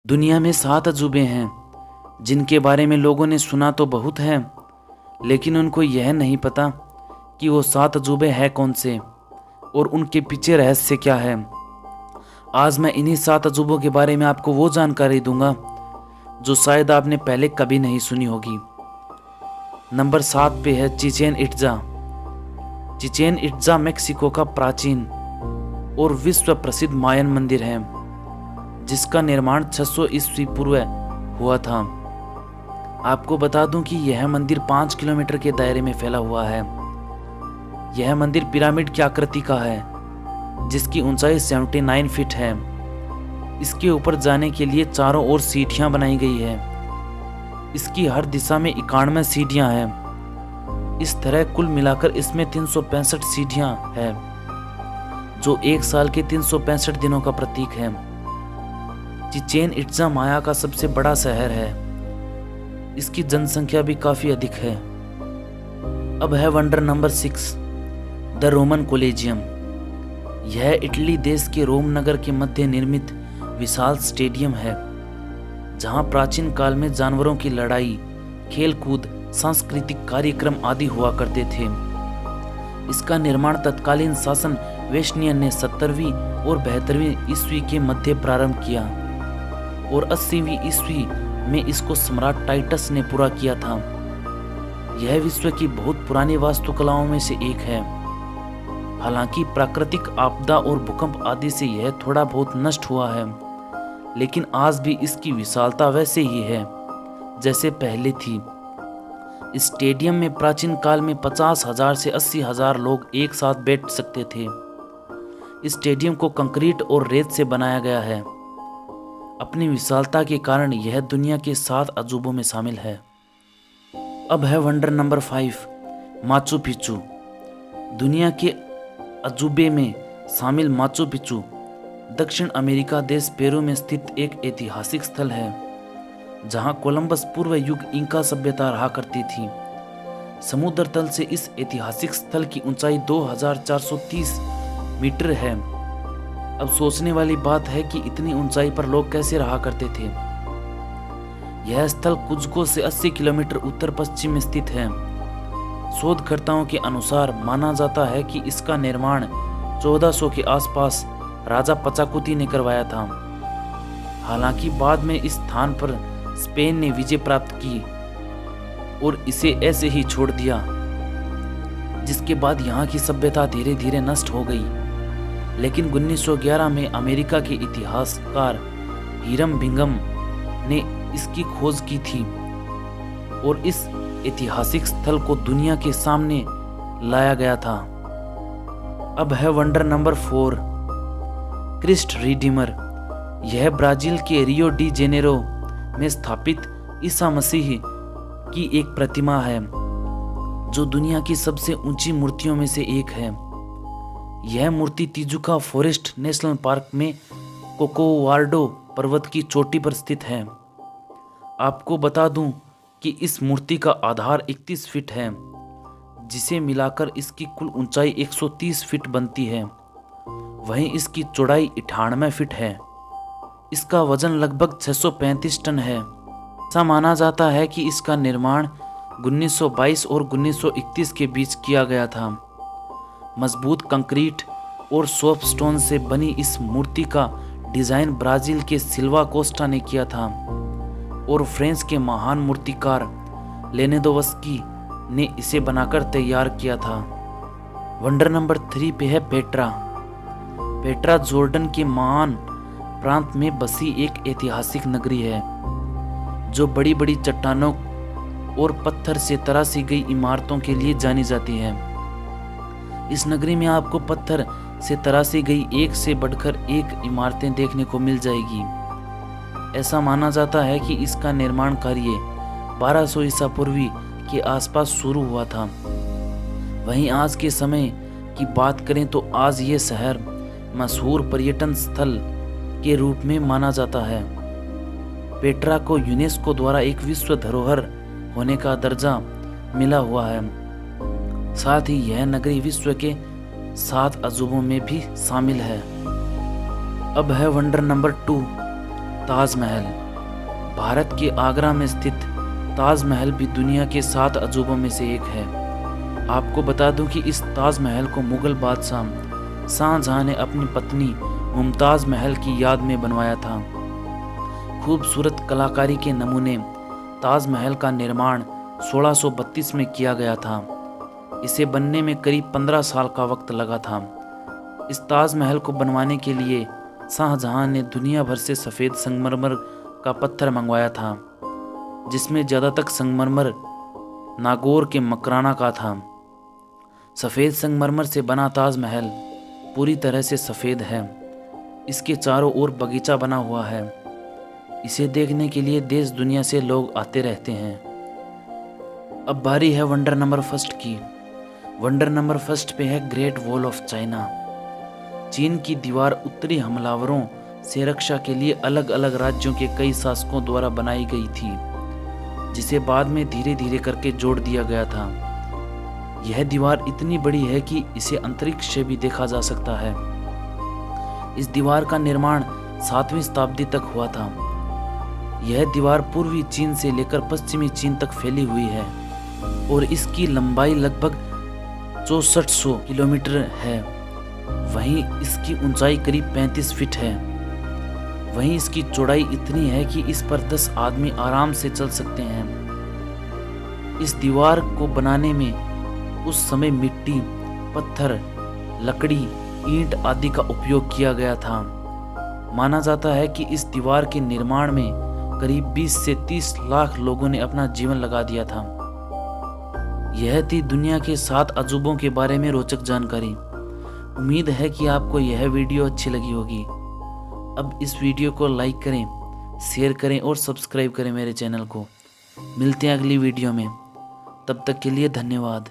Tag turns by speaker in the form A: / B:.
A: दुनिया में 7 अजूबे हैं जिनके बारे में लोगों ने सुना तो बहुत है, लेकिन उनको यह नहीं पता कि वो 7 अजूबे हैं कौन से और उनके पीछे रहस्य क्या है। आज मैं इन्हीं 7 अजूबों के बारे में आपको वो जानकारी दूंगा जो शायद आपने पहले कभी नहीं सुनी होगी। नंबर 7 पे है Chichen Itza. Chichen Itza Mexico का प्राचीन और विश्व प्रसिद्ध मायन मंदिर है जिसका निर्माण 600 ईस्वी पूर्व हुआ था। आपको बता दूं कि यह मंदिर 5 किलोमीटर के दायरे में फैला हुआ है। यह मंदिर पिरामिड की आकृति का है जिसकी ऊंचाई 79 फीट है। इसके ऊपर जाने के लिए चारों ओर सीढ़ियां बनाई गई है। इसकी हर दिशा में 91 सीढ़ियां हैं। इस तरह कुल मिलाकर इसमें 365 सीढ़ियां हैं जो एक साल के 365 दिनों का प्रतीक है। चिचेन इट्जा माया का सबसे बड़ा शहर है। इसकी जनसंख्या भी काफी अधिक है। अब है wonder number 6, the Roman collegium. यह इटली देश के रोम नगर के मध्य निर्मित विशाल स्टेडियम है जहां प्राचीन काल में जानवरों की लड़ाई, खेल कूद, सांस्कृतिक कार्यक्रम आदि हुआ करते थे। इसका निर्माण तत्कालीन शासन वेस्नियन ने 70वीं और 72वीं ईस्वी के मध्य प्रारंभ किया और 80वीं ईस्वी में इसको सम्राट टाइटस ने पूरा किया था। यह विश्व की बहुत पुरानी वास्तुकलाओं में से एक है। हालांकि प्राकृतिक आपदा और भूकंप आदि से यह थोड़ा बहुत नष्ट हुआ है, लेकिन आज भी इसकी विशालता वैसे ही है जैसे पहले थी। इस स्टेडियम में प्राचीन काल में 50,000 से 80,000 लोग एक साथ बैठ सकते थे। इस स्टेडियम को कंक्रीट और रेत से बनाया गया है। अपनी विशालता के कारण यह दुनिया के 7 अजूबों में शामिल है। अब है वंडर नंबर 5, माचू पिच्चू। दुनिया के अजूबे में शामिल माचू पिच्चू दक्षिण अमेरिका देश पेरू में स्थित एक ऐतिहासिक स्थल है जहां कोलंबस पूर्व युग इंका सभ्यता रहा करती थी। समुद्र तल से इस ऐतिहासिक स्थल की ऊंचाई 2430 मीटर है। अब सोचने वाली बात है कि इतनी ऊंचाई पर लोग कैसे रहा करते थे। यह स्थल कुज्को से 80 किलोमीटर उत्तर पश्चिम में स्थित है। शोधकर्ताओं के अनुसार माना जाता है कि इसका निर्माण 1400 के आसपास राजा पचाकुती ने करवाया था। हालांकि बाद में इस स्थान पर स्पेन ने विजय प्राप्त की और इसे ऐसे ही छोड़ दिया, जिसके बाद यहाँ की सभ्यता धीरे धीरे नष्ट हो गई। लेकिन 1911 में अमेरिका के इतिहासकार हिरम बिंगम ने इसकी खोज की थी और इस ऐतिहासिक स्थल को दुनिया के सामने लाया गया था। अब है वंडर नंबर 4, क्रिस्ट रिडीमर। यह ब्राजील के रियो डी जेनेरो में स्थापित ईसा मसीह की एक प्रतिमा है जो दुनिया की सबसे ऊंची मूर्तियों में से एक है। यह मूर्ति तिजुका फॉरेस्ट नेशनल पार्क में कोकोवार्डो पर्वत की चोटी पर स्थित है। आपको बता दूं कि इस मूर्ति का आधार 31 फीट है, जिसे मिलाकर इसकी कुल ऊंचाई 130 फीट बनती है। वहीं इसकी चौड़ाई 98 फीट है। इसका वजन लगभग 635 टन है। ऐसा माना जाता है कि इसका निर्माण 1922 और 1931 के बीच किया गया था। मजबूत कंक्रीट और सोप स्टोन से बनी इस मूर्ति का डिजाइन ब्राजील के सिल्वा कोस्टा ने किया था और फ्रांस के महान मूर्तिकार लेनेदोवस्की ने इसे बनाकर तैयार किया था। वंडर नंबर 3 पे है पेट्रा। पेट्रा जॉर्डन के महान प्रांत में बसी एक ऐतिहासिक नगरी है जो बड़ी बड़ी चट्टानों और पत्थर से तराशी गई इमारतों के लिए जानी जाती है। इस नगरी में आपको पत्थर से तराशी गई एक से बढ़कर एक इमारतें देखने को मिल जाएगी। ऐसा माना जाता है कि इसका निर्माण कार्य 1200 ईसा पूर्वी के आसपास शुरू हुआ था। वहीं आज के समय की बात करें तो आज ये शहर मशहूर पर्यटन स्थल के रूप में माना जाता है। पेट्रा को यूनेस्को द्वारा एक विश्व धरोहर होने का दर्जा मिला हुआ है। साथ ही यह नगरी विश्व के 7 अजूबों में भी शामिल है। अब है वंडर नंबर 2, ताजमहल। भारत के आगरा में स्थित ताजमहल भी दुनिया के 7 अजूबों में से एक है। आपको बता दूं कि इस ताजमहल को मुगल बादशाह शाहजहां ने अपनी पत्नी मुमताज़ महल की याद में बनवाया था। खूबसूरत कलाकारी के नमूने ताजमहल का निर्माण 1632 में किया गया था। इसे बनने में करीब 15 साल का वक्त लगा था। इस ताजमहल को बनवाने के लिए शाहजहां ने दुनिया भर से सफ़ेद संगमरमर का पत्थर मंगवाया था, जिसमें ज़्यादातर संगमरमर नागौर के मकराना का था। सफ़ेद संगमरमर से बना ताजमहल पूरी तरह से सफ़ेद है। इसके चारों ओर बगीचा बना हुआ है। इसे देखने के लिए देश दुनिया से लोग आते रहते हैं। अब बारी है वंडर नंबर फर्स्ट की। वंडर नंबर फर्स्ट पे है ग्रेट वॉल ऑफ चाइना। चीन की दीवार उत्तरी हमलावरों से रक्षा के लिए अलग अलग राज्यों के कई शासकों द्वारा बनाई गई थी, जिसे बाद में धीरे धीरे करके जोड़ दिया गया था। यह दीवार इतनी बड़ी है कि इसे अंतरिक्ष से भी देखा जा सकता है। इस दीवार का निर्माण 7वीं शताब्दी तक हुआ था। यह दीवार पूर्वी चीन से लेकर पश्चिमी चीन तक फैली हुई है और इसकी लंबाई लगभग 6400 किलोमीटर है। वहीं इसकी ऊंचाई करीब 35 फीट है। वहीं इसकी चौड़ाई इतनी है कि इस पर 10 आदमी आराम से चल सकते हैं। इस दीवार को बनाने में उस समय मिट्टी, पत्थर, लकड़ी, ईंट आदि का उपयोग किया गया था। माना जाता है कि इस दीवार के निर्माण में करीब 20 से 30 लाख लोगों ने अपना जीवन लगा दिया था। यह थी दुनिया के 7 अजूबों के बारे में रोचक जानकारी। उम्मीद है कि आपको यह वीडियो अच्छी लगी होगी। अब इस वीडियो को लाइक करें, शेयर करें और सब्सक्राइब करें मेरे चैनल को। मिलते हैं अगली वीडियो में। तब तक के लिए धन्यवाद।